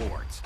sports.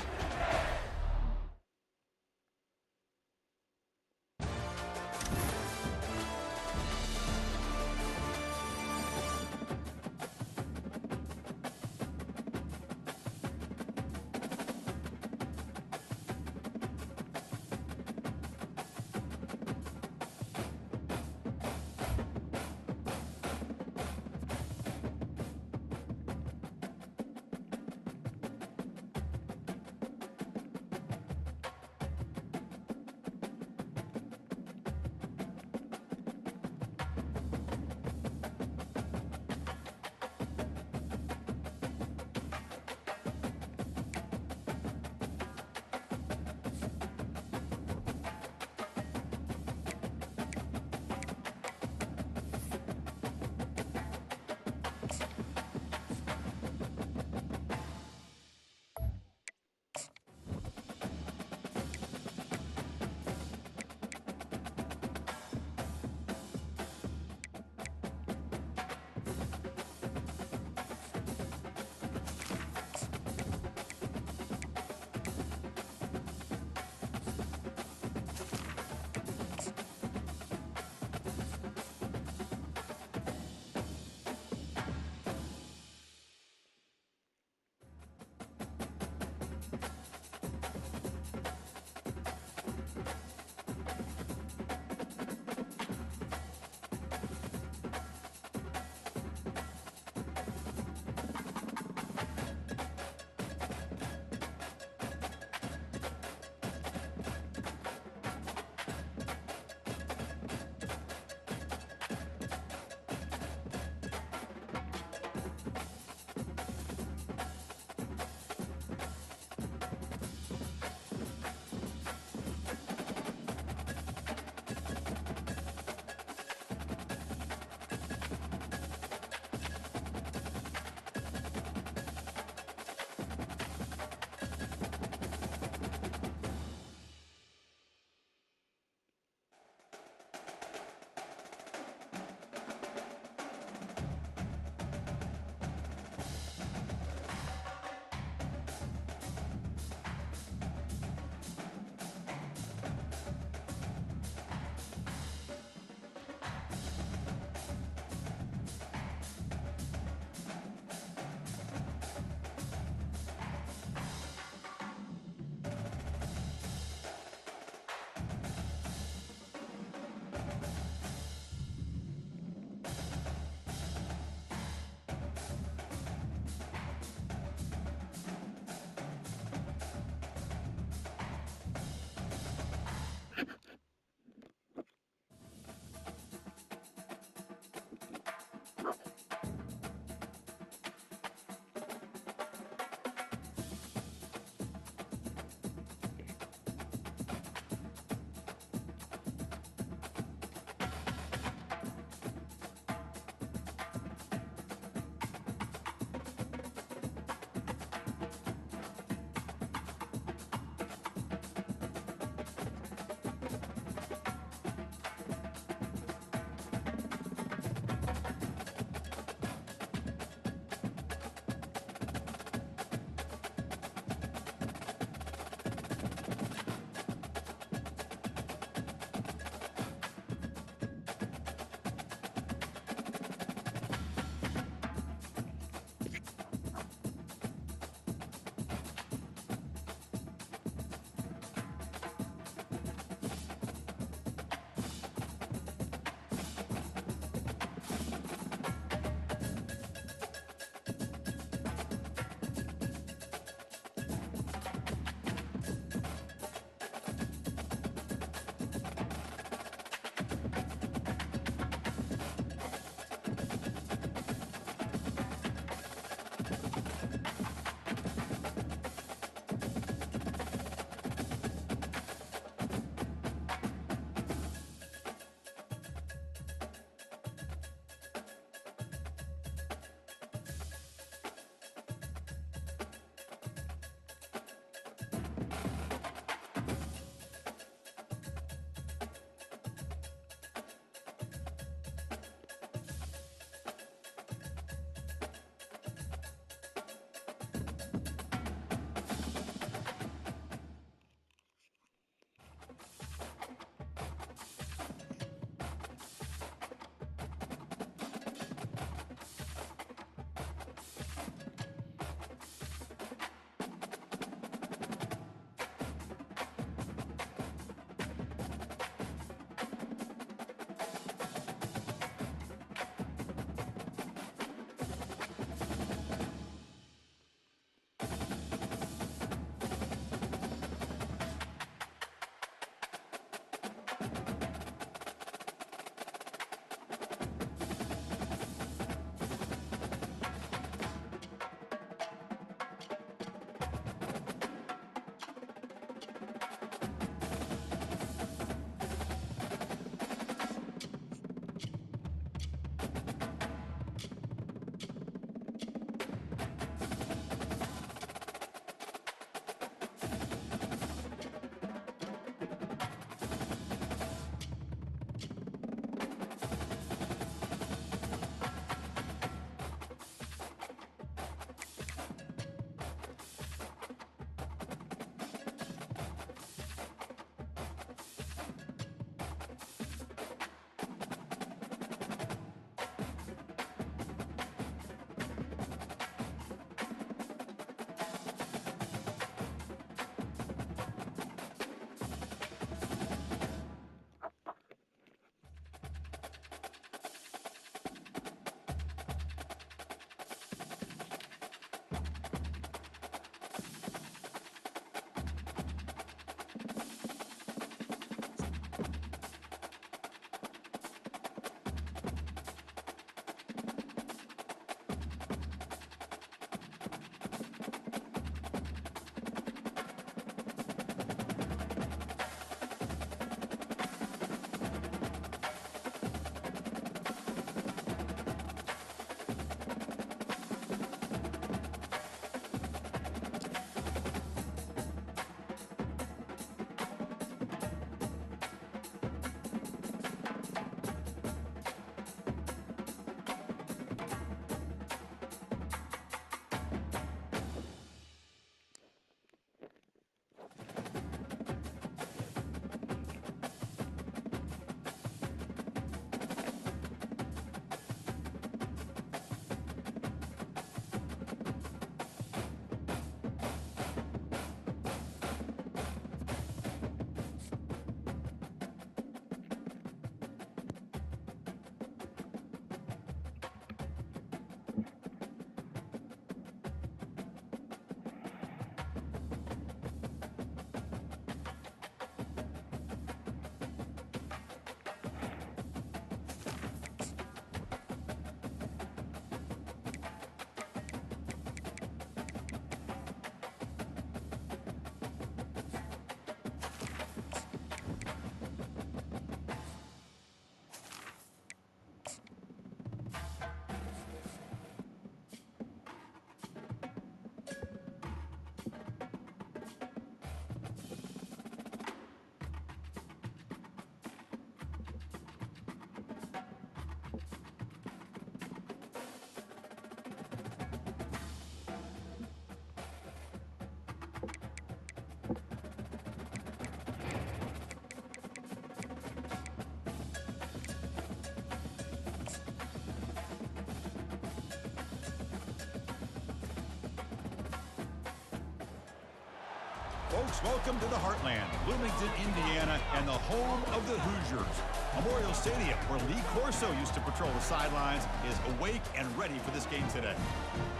folks, welcome to the Heartland, Bloomington, Indiana, and the home of the Hoosiers. Memorial Stadium, where Lee Corso used to patrol the sidelines, is awake and ready for this game today.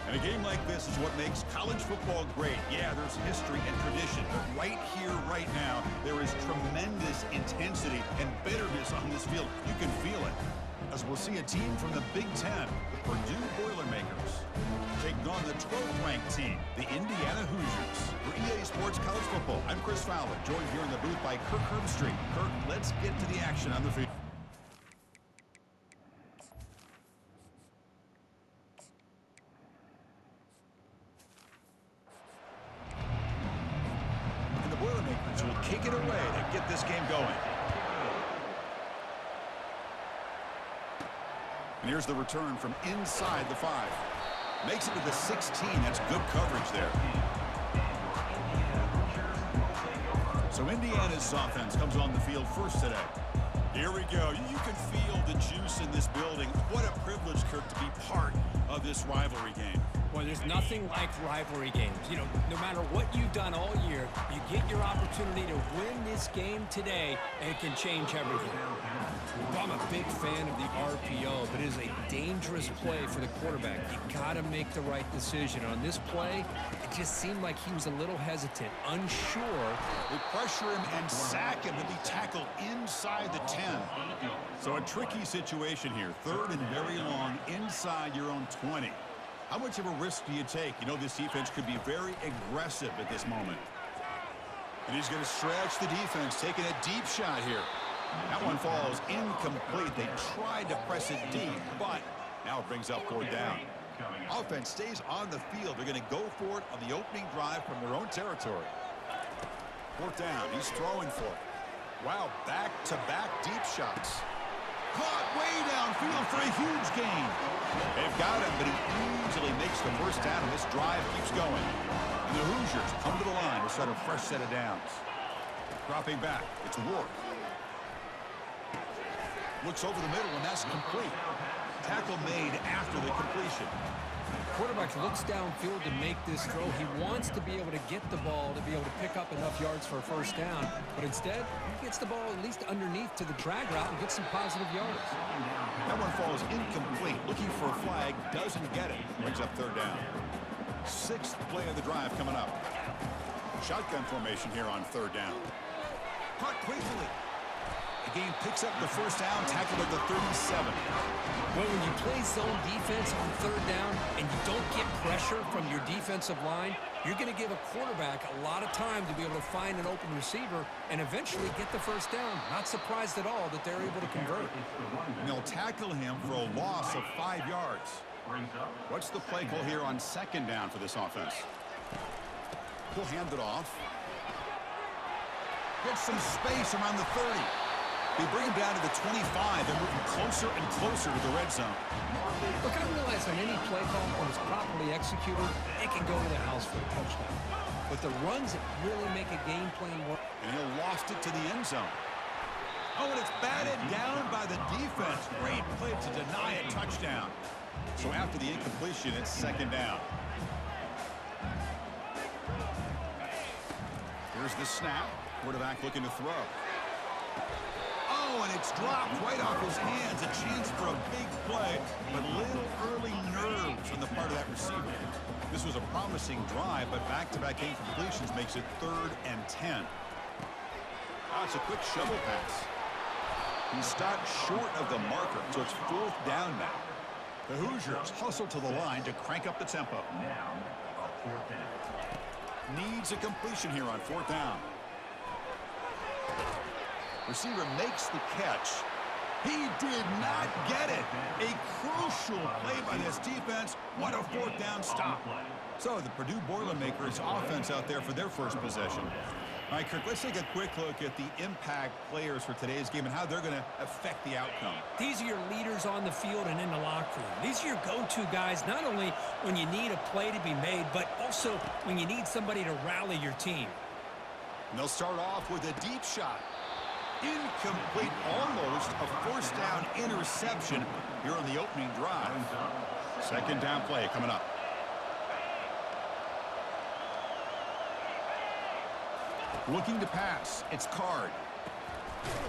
And a game like this is what makes college football great. Yeah, there's history and tradition, but right here, right now, there is tremendous intensity and bitterness on this field. You can feel it. As we'll see a team from the Big Ten, the Purdue Boilermakers, taking on the 12th-ranked team, the Indiana Hoosiers. For EA Sports College Football, I'm Chris Fowler, joined here in the booth by Kirk Herbstreit. Kirk, let's get to the action on the field. And the Boilermakers will kick it away to get this game going. And here's the return from inside the 5. Makes it to the 16. That's good coverage there. So Indiana's offense comes on the field first today. Here we go. You can feel the juice in this building. What a privilege, Kirk, to be part of this rivalry game. Well, there's nothing like rivalry games. You know, no matter what you've done all year, you get your opportunity to win this game today, and it can change everything. I'm a big fan of the RPO, but it is a dangerous play for the quarterback. You got to make the right decision. On this play, it just seemed like he was a little hesitant, unsure. They pressure him and sack him to be tackled inside the 10. So a tricky situation here. 3rd and very long inside your own 20. How much of a risk do you take? You know, this defense could be very aggressive at this moment. And he's going to stretch the defense, taking a deep shot here. That one falls incomplete. They tried to press it deep, but now it brings up 4th down. Offense stays on the field. They're going to go for it on the opening drive from their own territory. 4th down. He's throwing for it. Wow, back-to-back deep shots. Caught way downfield for a huge gain. They've got him, but he easily makes the 1st down, and this drive keeps going. And the Hoosiers come to the line to start a fresh set of downs. Dropping back, it's Ward. Looks over the middle, and that's complete. Tackle made after the completion. Quarterback looks downfield to make this throw. He wants to be able to get the ball to be able to pick up enough yards for a 1st down, but instead, he gets the ball at least underneath to the drag route and gets some positive yards. That one falls incomplete. Looking for a flag, doesn't get it. Brings up 3rd down. 6th play of the drive coming up. Shotgun formation here on 3rd down. Caught quickly. The game picks up the 1st down, tackled at the 37. Well, when you play zone defense on 3rd down and you don't get pressure from your defensive line, you're going to give a quarterback a lot of time to be able to find an open receiver and eventually get the 1st down. Not surprised at all that they're able to convert. And they'll tackle him for a loss of 5 yards. What's the play call here on 2nd down for this offense? He'll hand it off. Gets some space around the 30. They bring him down to the 25. They're moving closer and closer to the red zone. Look, I realize on any play call, when it's properly executed, it can go to the house for a touchdown. But the runs that really make a game plan work. And he'll lost it to the end zone. Oh, and it's batted down by the defense. Great play to deny a touchdown. So after the incompletion, it's 2nd down. Here's the snap. Quarterback looking to throw. Oh, and it's dropped right off his hands. A chance for a big play, but little early nerves on the part of that receiver. This was a promising drive, but back-to-back incompletions makes it 3rd and 10. Oh, it's a quick shovel pass. He stopped short of the marker, so it's 4th down now. The Hoosiers hustle to the line to crank up the tempo. Needs a completion here on 4th down. Receiver makes the catch. He did not get it. A crucial play by this defense. What a 4th down stop. So the Purdue Boilermakers offense out there for their 1st possession. All right, Kirk, let's take a quick look at the impact players for today's game and how they're going to affect the outcome. These are your leaders on the field and in the locker room. These are your go-to guys, not only when you need a play to be made, but also when you need somebody to rally your team. And they'll start off with a deep shot. Incomplete, almost a 1st down interception here on the opening drive. 2nd down play coming up. Looking to pass. It's Card.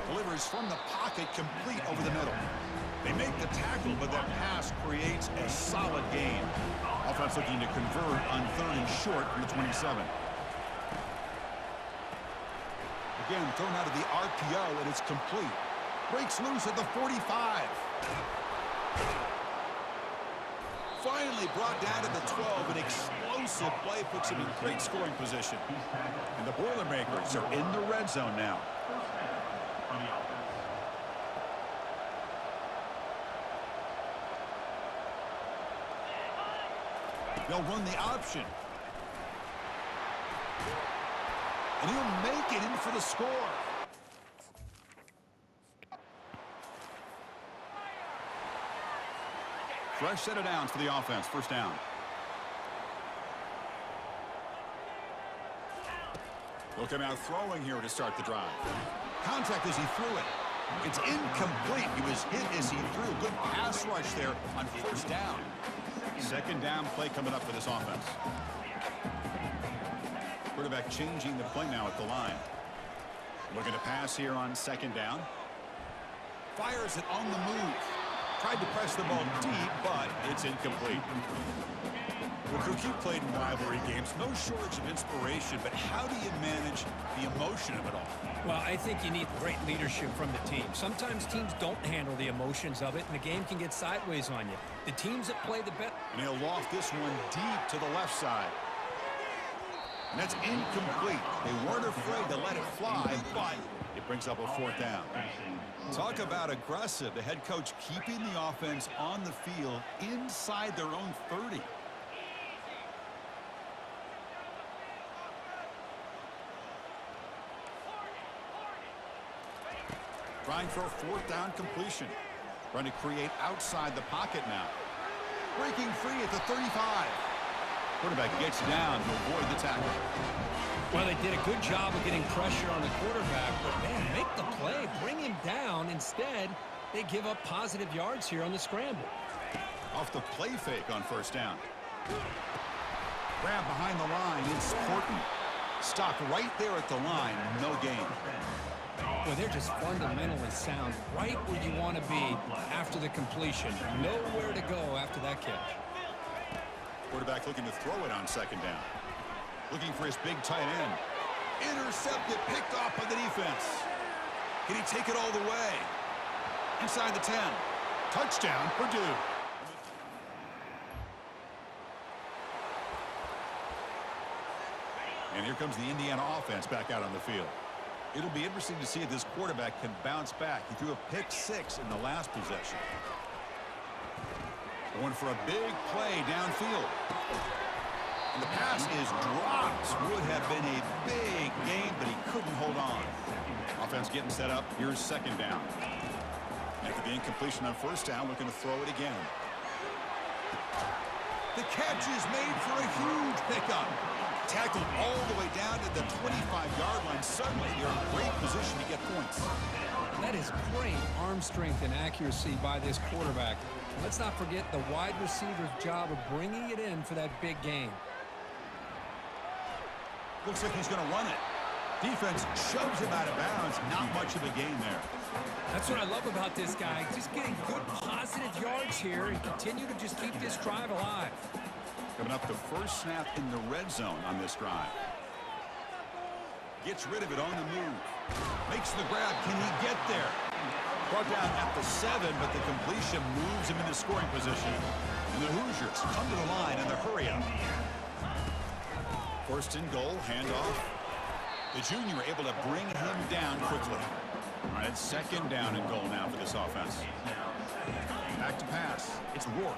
Delivers from the pocket, complete over the middle. They make the tackle, but that pass creates a solid gain. Offense looking to convert on 3rd and short from the 27. Again, thrown out of the RPO, and it's complete. Breaks loose at the 45. Finally brought down to the 12. An explosive play puts him in great scoring position. And the Boilermakers are in the red zone now. They'll run the option. And he'll make it in for the score. Fresh set of downs for the offense. First down. They'll come out throwing here to start the drive. Contact as he threw it. It's incomplete. He was hit as he threw. Good pass rush there on first down. Second down play coming up for this offense. Quarterback changing the play now at the line. Looking to pass here on second down. Fires it on the move. Tried to press the ball deep, but it's incomplete. Well, Cook, you played in rivalry games. No shortage of inspiration, but how do you manage the emotion of it all? Well, I think you need great leadership from the team. Sometimes teams don't handle the emotions of it, and the game can get sideways on you. The teams that play the best... And he'll loft this one deep to the left side. And that's incomplete. They weren't afraid to let it fly, but it brings up a fourth down. Talk about aggressive. The head coach keeping the offense on the field inside their own 30. Trying for a fourth down completion. Trying to create outside the pocket now. Breaking free at the 35. Quarterback gets down to avoid the tackle. Well, they did a good job of getting pressure on the quarterback, but man, make the play, bring him down. Instead, they give up positive yards here on the scramble. Off the play fake on first down. Grab behind the line, it's Horton. Stock right there at the line, no gain. Well, they're just fundamentally sound, right where you want to be after the completion. Nowhere to go after that catch. Quarterback looking to throw it on second down. Looking for his big tight end. Intercepted, picked off by the defense. Can he take it all the way? Inside the 10. Touchdown, Purdue. And here comes the Indiana offense back out on the field. It'll be interesting to see if this quarterback can bounce back. He threw a pick 6 in the last possession. Going for a big play downfield. And the pass is dropped. Would have been a big gain, but he couldn't hold on. Offense getting set up. Here's second down. After the incompletion on first down, looking to throw it again. The catch is made for a huge pickup. Tackled all the way down to the 25-yard line. Suddenly, they're in great position to get points. That is great arm strength and accuracy by this quarterback. Let's not forget the wide receiver's job of bringing it in for that big gain. Looks like he's going to run it. Defense shoves him out of bounds. Not much of a gain there. That's what I love about this guy. Just getting good positive yards here and continue to just keep this drive alive. Coming up, the first snap in the red zone on this drive. Gets rid of it on the move. Makes the grab. Can he get there? Brought down at the 7, but the completion moves him into scoring position. And the Hoosiers come to the line in the hurry up. First and goal, handoff. The junior able to bring him down quickly. All right, it's second down and goal now for this offense. Back to pass. It's Rourke.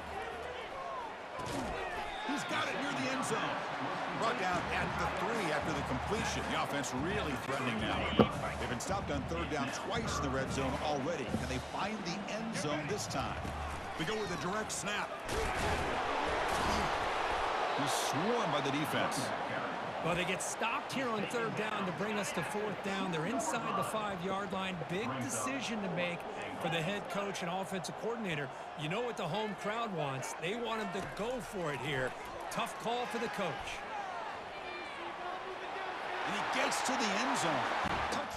He's got it near the end zone. Brought down at the 3 after the completion. The offense really threatening now. They've been stopped on third down twice in the red zone already. Can they find the end zone this time? We go with a direct snap. He's swarmed by the defense. Well, they get stopped here on third down to bring us to fourth down. They're inside the 5-yard line. Big decision to make for the head coach and offensive coordinator. You know what the home crowd wants. They want him to go for it here. Tough call for the coach. And he gets to the end zone. Touch.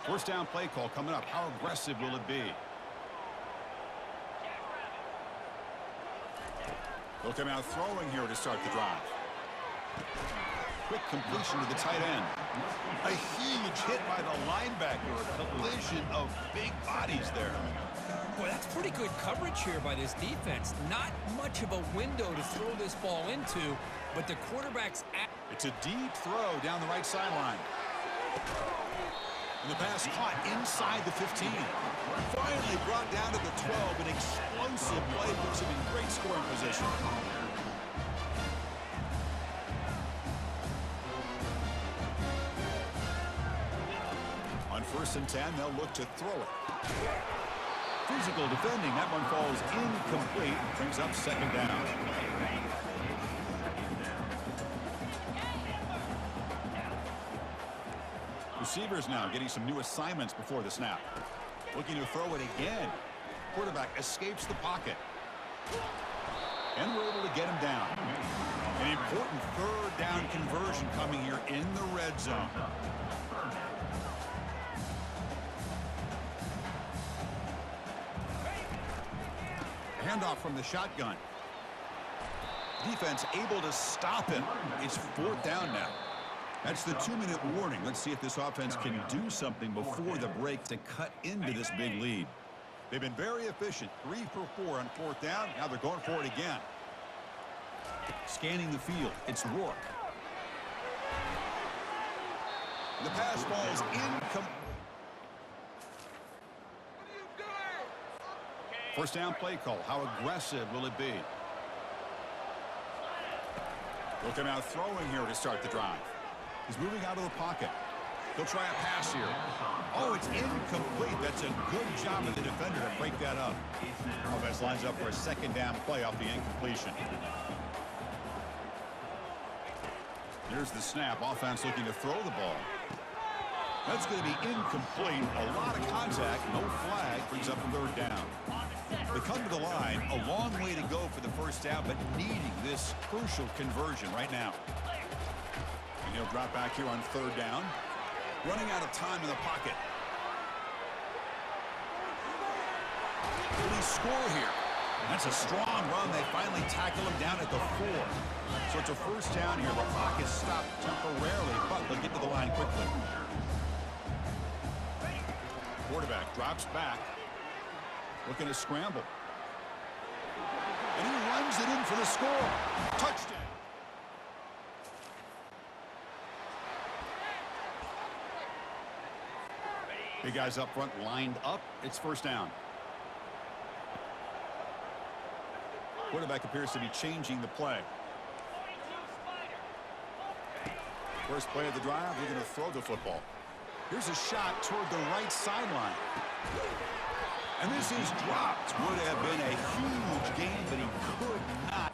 First down play call coming up. How aggressive will it be? They'll come out throwing here to start the drive. Quick completion to the tight end. A huge hit by the linebacker. A collision of big bodies there. Boy, that's pretty good coverage here by this defense. Not much of a window to throw this ball into, but the quarterback's It's a deep throw down the right sideline. And the pass caught inside the 15. Finally brought down to the 12. An explosive play puts him in great scoring position. On 1st and 10, they'll look to throw it. Physical defending. That one falls incomplete. Brings up 2nd down. Receivers now getting some new assignments before the snap. Looking to throw it again. Quarterback escapes the pocket. And we're able to get him down. An important 3rd down conversion coming here in the red zone. Handoff from the shotgun. Defense able to stop him. It's 4th down now. That's the 2-minute warning. Let's see if this offense can do something before the break to cut into this big lead. They've been very efficient. 3 for 4 on 4th down. Now they're going for it again. Scanning the field. It's Rourke. The pass falls incomplete. First down play call. How aggressive will it be? They'll come out throwing here to start the drive. He's moving out of the pocket. They'll try a pass here. Oh, it's incomplete. That's a good job of the defender to break that up. Offense lines up for a 2nd down play off the incompletion. Here's the snap. Offense looking to throw the ball. That's going to be incomplete. A lot of contact. No flag. Brings up 3rd down. They come to the line. A long way to go for the 1st down, but needing this crucial conversion right now. And he'll drop back here on 3rd down. Running out of time in the pocket. Will he score here? That's a strong run. They finally tackle him down at the 4. So it's a 1st down here. The clock is stopped temporarily, but they'll get to the line quickly. Quarterback drops back. Looking to scramble. And he runs it in for the score. Touchdown. Big guys up front lined up. It's 1st down. Quarterback appears to be changing the play. First play of the drive, we're going to throw the football. Here's a shot toward the right sideline. And this is dropped. Would have been a huge gain, but he could not.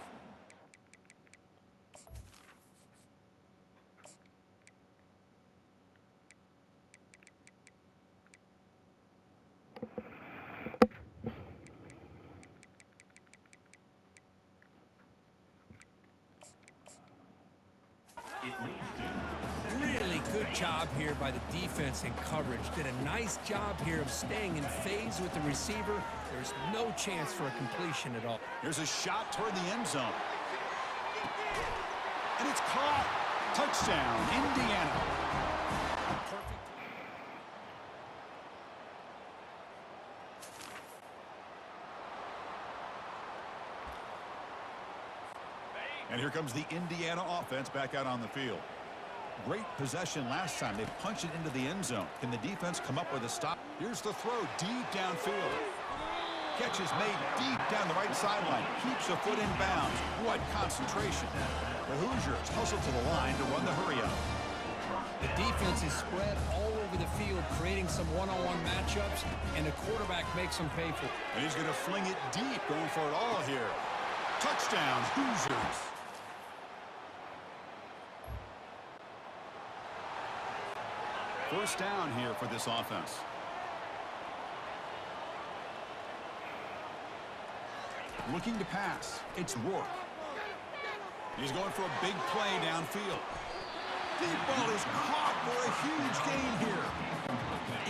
Really good job here by the defense in coverage. Did a nice job here of staying in phase with the receiver. There's no chance for a completion at all. Here's a shot toward the end zone. And it's caught. Touchdown, Indiana. Perfect. And here comes the Indiana offense back out on the field. Great possession last time. They punch it into the end zone. Can the defense come up with a stop? Here's the throw deep downfield. Catch is made deep down the right sideline. Keeps a foot in bounds. What concentration. The Hoosiers hustle to the line to run the hurry-up. The defense is spread all over the field, creating some one-on-one matchups, and the quarterback makes them pay for it. And he's going to fling it deep, going for it all here. Touchdown, Hoosiers. First down here for this offense. Looking to pass. It's Rourke. He's going for a big play downfield. Deep ball is caught for a huge gain here.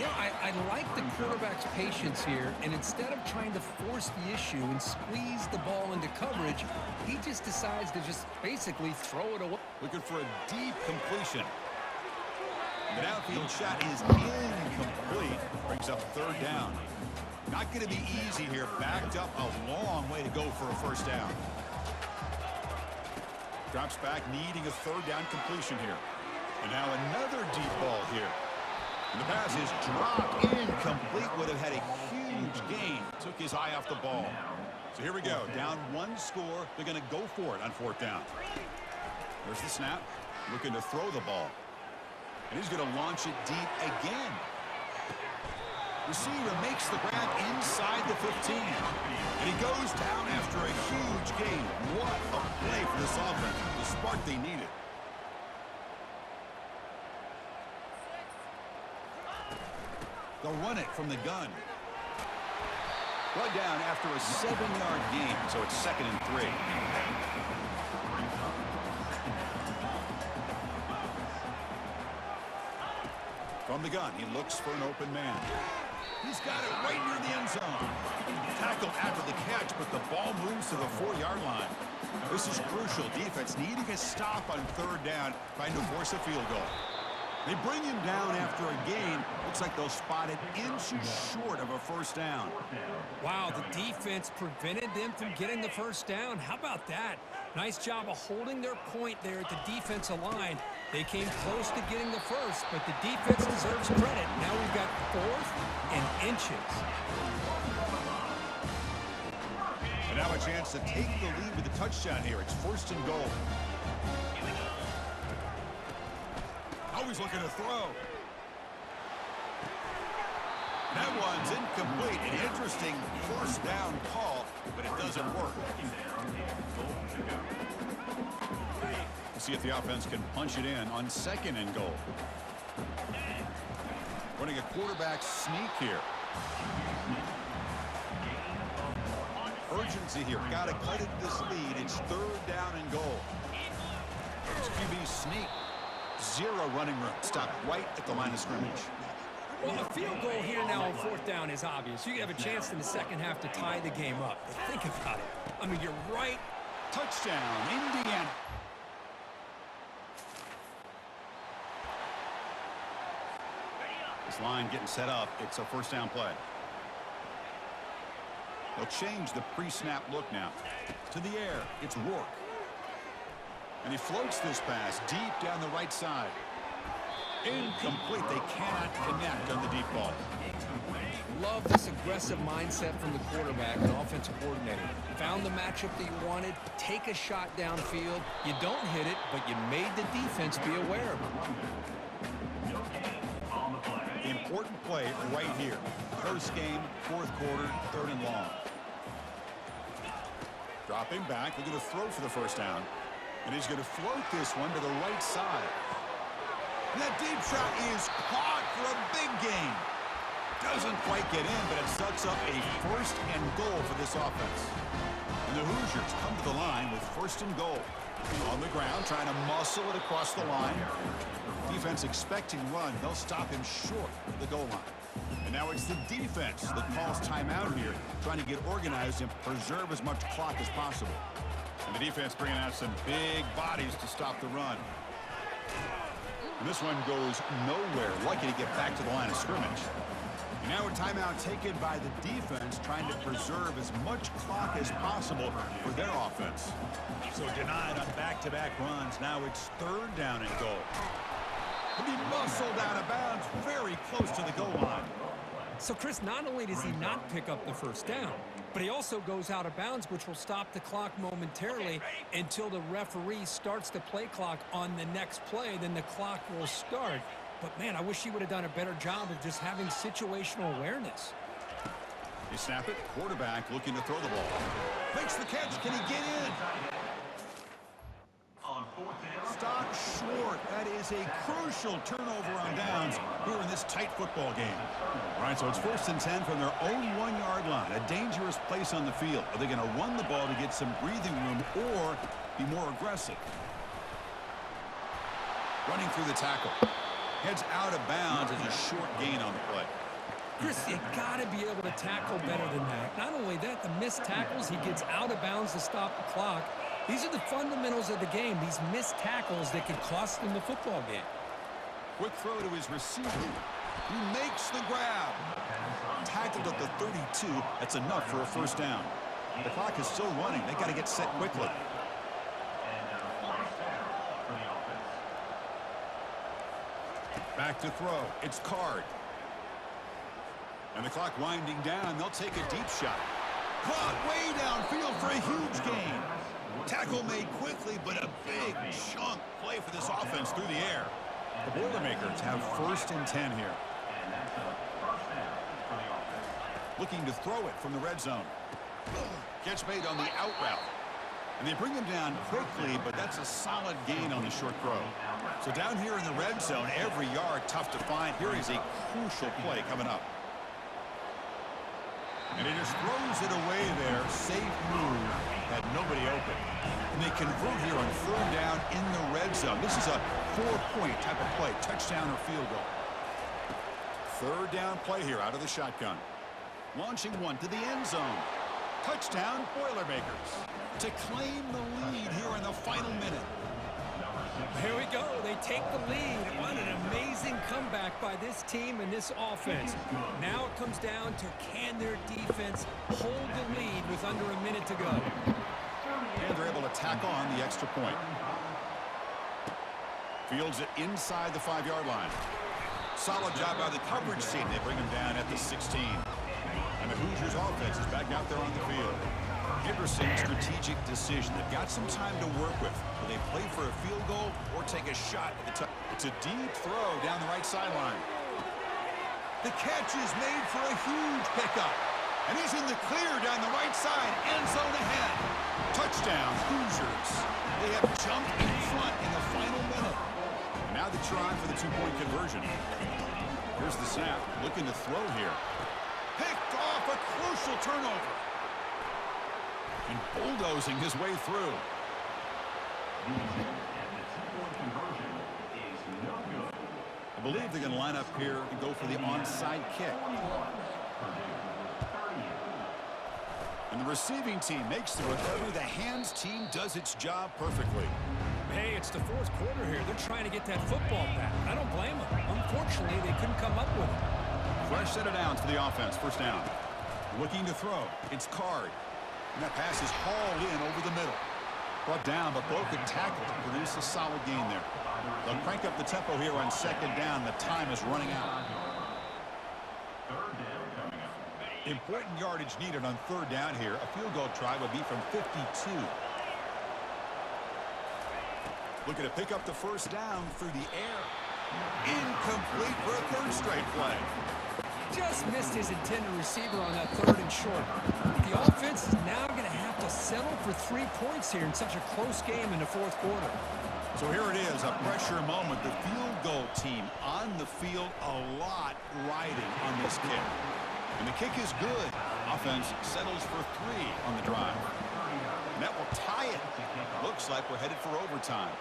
Yeah, I like the quarterback's patience here, and instead of trying to force the issue and squeeze the ball into coverage, he just decides to just basically throw it away. Looking for a deep completion. The downfield shot is incomplete. Brings up third down. Not going to be easy here. Backed up a long way to go for a first down. Drops back, needing a third down completion here. And now another deep ball here. And the pass is dropped incomplete. Would have had a huge gain. Took his eye off the ball. So here we go. Down one score. They're going to go for it on fourth down. There's the snap. Looking to throw the ball. And he's going to launch it deep again. Receiver makes the grab inside the 15. And he goes down after a huge gain. What a play for this offense. The spark they needed. They'll run it from the gun. Brought down after a 7-yard gain, so it's 2nd and 3. From the gun, he looks for an open man. He's got it right near the end zone. Tackled after the catch, but the ball moves to the 4-yard line. This is crucial. Defense needing a stop on third down, trying to force a field goal. They bring him down after a gain. Looks like they'll spot it inches short of a first down. Wow, the defense prevented them from getting the first down. How about that? Nice job of holding their point there at the defensive line. They came close to getting the first, but the defense deserves credit. Now we've got 4th and inches. And now a chance to take the lead with a touchdown here. It's 1st and goal. Always looking to throw. That one's incomplete. An interesting first down call, but it doesn't work. We'll see if the offense can punch it in on 2nd and goal. Running a quarterback sneak here. Urgency here. Got to cut it this lead. It's 3rd down and goal. It's QB sneak. 0 running room. Stop right at the line of scrimmage. Well, a field goal here now on 4th down is obvious. You have a chance in the second half to tie the game up. But think about it. I mean, you're right. Touchdown, Indiana. This line getting set up. It's a first down play. They'll change the pre-snap look now. To the air, it's Rourke. And he floats this pass deep down the right side. Incomplete. They cannot connect on the deep ball. Love this aggressive mindset from the quarterback and offensive coordinator. Found the matchup that you wanted. Take a shot downfield. You don't hit it, but you made the defense be aware of it. The important play right here. First game, 4th quarter, 3rd and long. Dropping back. They're going to throw for the first down. And he's going to float this one to the right side. And that deep shot is caught for a big gain. Doesn't quite get in, but it sets up a 1st and goal for this offense. And the Hoosiers come to the line with 1st and goal. On the ground, trying to muscle it across the line. Defense expecting run. They'll stop him short of the goal line. And now it's the defense that calls timeout here, trying to get organized and preserve as much clock as possible. And the defense bringing out some big bodies to stop the run. And this one goes nowhere. Lucky to get back to the line of scrimmage. And now a timeout taken by the defense, trying to preserve as much clock as possible for their offense. So denied on back-to-back runs. Now it's 3rd down and goal. And he muscled out of bounds very close to the goal line. So, Chris, not only does he not pick up the first down, but he also goes out of bounds, which will stop the clock momentarily until the referee starts the play clock on the next play. Then the clock will start. But, man, I wish he would have done a better job of just having situational awareness. They snap it. Quarterback looking to throw the ball. Makes the catch. Can he get in? Stock short. That is a crucial turnover on downs here in this tight football game. All right, so it's 1st and 10 from their own 1-yard line. A dangerous place on the field. Are they going to run the ball to get some breathing room or be more aggressive? Running through the tackle. Heads out of bounds as a short gain on the play. Chris, you got to be able to tackle better than that. Not only that, the missed tackles, he gets out of bounds to stop the clock. These are the fundamentals of the game. These missed tackles that can cost them the football game. Quick throw to his receiver. He makes the grab. Tackled at the 32. That's enough for a 1st down. The clock is still running. They got to get set quickly. Back to throw. It's Card. And the clock winding down. They'll take a deep shot. Caught way downfield for a huge gain. Tackle made quickly, but a big chunk play for this offense through the air. The Boilermakers have 1st and 10 here. Looking to throw it from the red zone. Catch made on the out route. And they bring him down quickly, but that's a solid gain on the short throw. So down here in the red zone, every yard tough to find. Here is a crucial play coming up. And he just throws it away there. Safe move. Had nobody open. And they convert here on 3rd down in the red zone. This is a 4-point type of play. Touchdown or field goal. 3rd down play here out of the shotgun. Launching one to the end zone. Touchdown, Boilermakers. To claim the lead here in the final minute. Here we go. They take the lead. What an amazing comeback by this team and this offense. Now it comes down to can their defense hold the lead with under a minute to go. And they're able to tack on the extra point. Fields it inside the 5-yard line. Solid job by the coverage team. They bring him down at the 16. And the Hoosiers offense is back out there on the field. Interesting strategic decision. They've got some time to work with. Will they play for a field goal or take a shot at the top? It's a deep throw down the right sideline. The catch is made for a huge pickup. And he's in the clear down the right side. End zone ahead. Touchdown, Hoosiers. They have jumped in front in the final minute. And now the try for the 2-point conversion. Here's the snap. Looking to throw here. Picked off a crucial turnover. And bulldozing his way through. I believe they're going to line up here and go for the onside kick. And the receiving team makes the recovery. The hands team does its job perfectly. Hey, it's the 4th quarter here. They're trying to get that football back. I don't blame them. Unfortunately, they couldn't come up with it. Fresh set of downs for the offense. 1st down. Looking to throw. It's Card. And that pass is hauled in over the middle. Brought down, but broken tackle to produce a solid gain there. They'll crank up the tempo here on 2nd down. The time is running out. Important yardage needed on 3rd down here. A field goal try would be from 52. Looking to pick up the 1st down through the air. Incomplete for a 3rd straight play. Just missed his intended receiver on that 3rd and short. The offense is now going to have to settle for 3 points here in such a close game in the 4th quarter. So here it is, a pressure moment. The field goal team on the field, a lot riding on this kick. And the kick is good. Offense settles for 3 on the drive. And that will tie it. Looks like we're headed for overtime.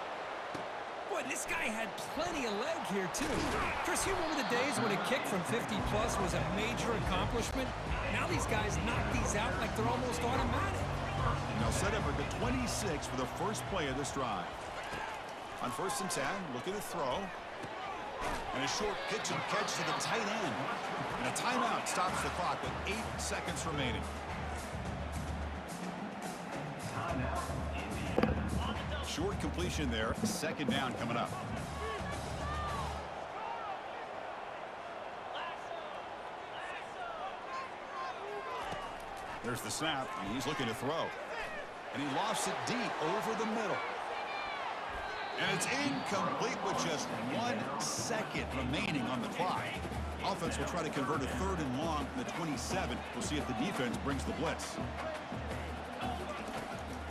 Boy, this guy had plenty of leg here, too. Chris, you remember the days when a kick from 50-plus was a major accomplishment? Now these guys knock these out like they're almost automatic. Now set up at the 26 for the first play of this drive. On 1st and 10, looking to throw. And a short pitch and catch to the tight end. And a timeout stops the clock with 8 seconds remaining. Short completion there. 2nd down coming up. There's the snap, and he's looking to throw. And he lofts it deep over the middle. And it's incomplete with just 1 second remaining on the clock. Offense will try to convert a 3rd and long from the 27. We'll see if the defense brings the blitz.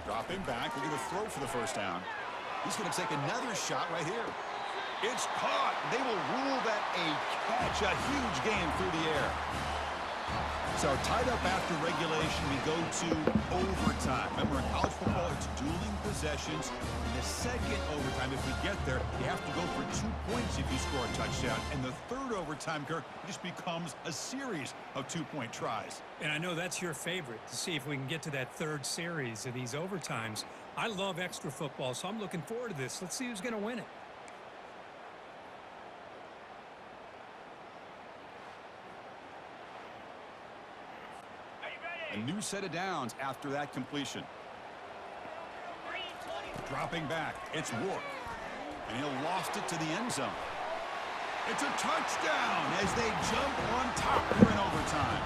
Dropping back, looking to throw for the 1st down. He's going to take another shot right here. It's caught. They will rule that a catch, a huge game through the air. So tied up after regulation, we go to overtime. Remember, in college football, it's dueling possessions. In the second overtime, if we get there, you have to go for 2 points if you score a touchdown. And the third overtime, Kirk, it just becomes a series of 2-point tries. And I know that's your favorite, to see if we can get to that third series of these overtimes. I love extra football, so I'm looking forward to this. Let's see who's going to win it. A new set of downs after that completion. Dropping back, it's Rourke. And he'll lost it to the end zone. It's a touchdown as they jump on top here in overtime.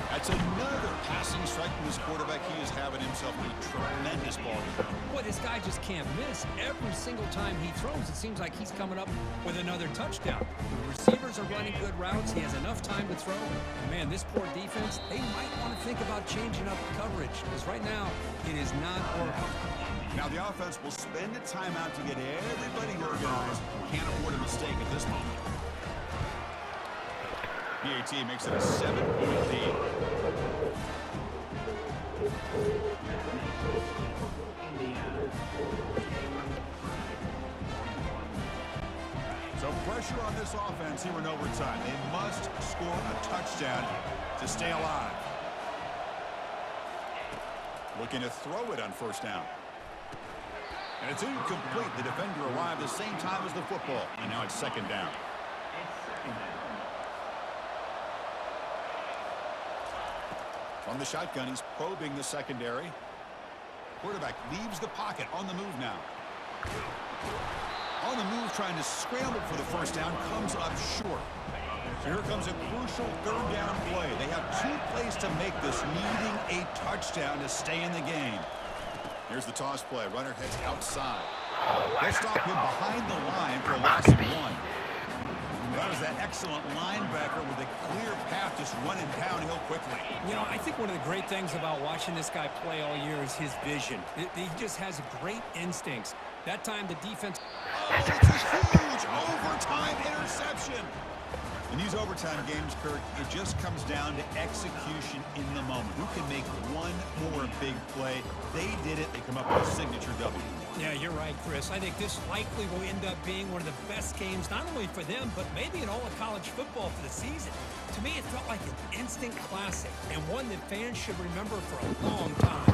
That's another passing strike from this quarterback. He is having himself a tremendous ball game. Boy, this guy just can't miss. Every single time he throws, it seems like he's coming up with another touchdown. The receivers are running good routes. He has enough time to throw. And man, this poor defense, they might want to think about changing up coverage, because right now it is not working. Now the offense will spend a timeout to get everybody organized. Can't afford a mistake at this moment. PAT makes it a 7-point lead. So pressure on this offense here in overtime. They must score a touchdown to stay alive. Looking to throw it on first down. And it's incomplete. The defender arrived the same time as the football. And now it's second down. From the shotgun, he's probing the secondary. Quarterback leaves the pocket on the move now. On the move, trying to scramble for the first down, comes up short. So here comes a crucial third down play. They have 2 plays to make this, needing a touchdown to stay in the game. Here's the toss play. Runner heads outside. They'll stop him behind the line for a loss of 1. That was that excellent linebacker with a clear path just running downhill quickly. You know, I think one of the great things about watching this guy play all year is his vision. He just has great instincts. That time the defense... Oh, it's a huge overtime interception. In these overtime games, Kirk, it just comes down to execution in the moment. Who can make one more big play? They did it. They come up with a signature W. Yeah, you're right, Chris. I think this likely will end up being one of the best games, not only for them, but maybe in all of college football for the season. To me, it felt like an instant classic, and one that fans should remember for a long time.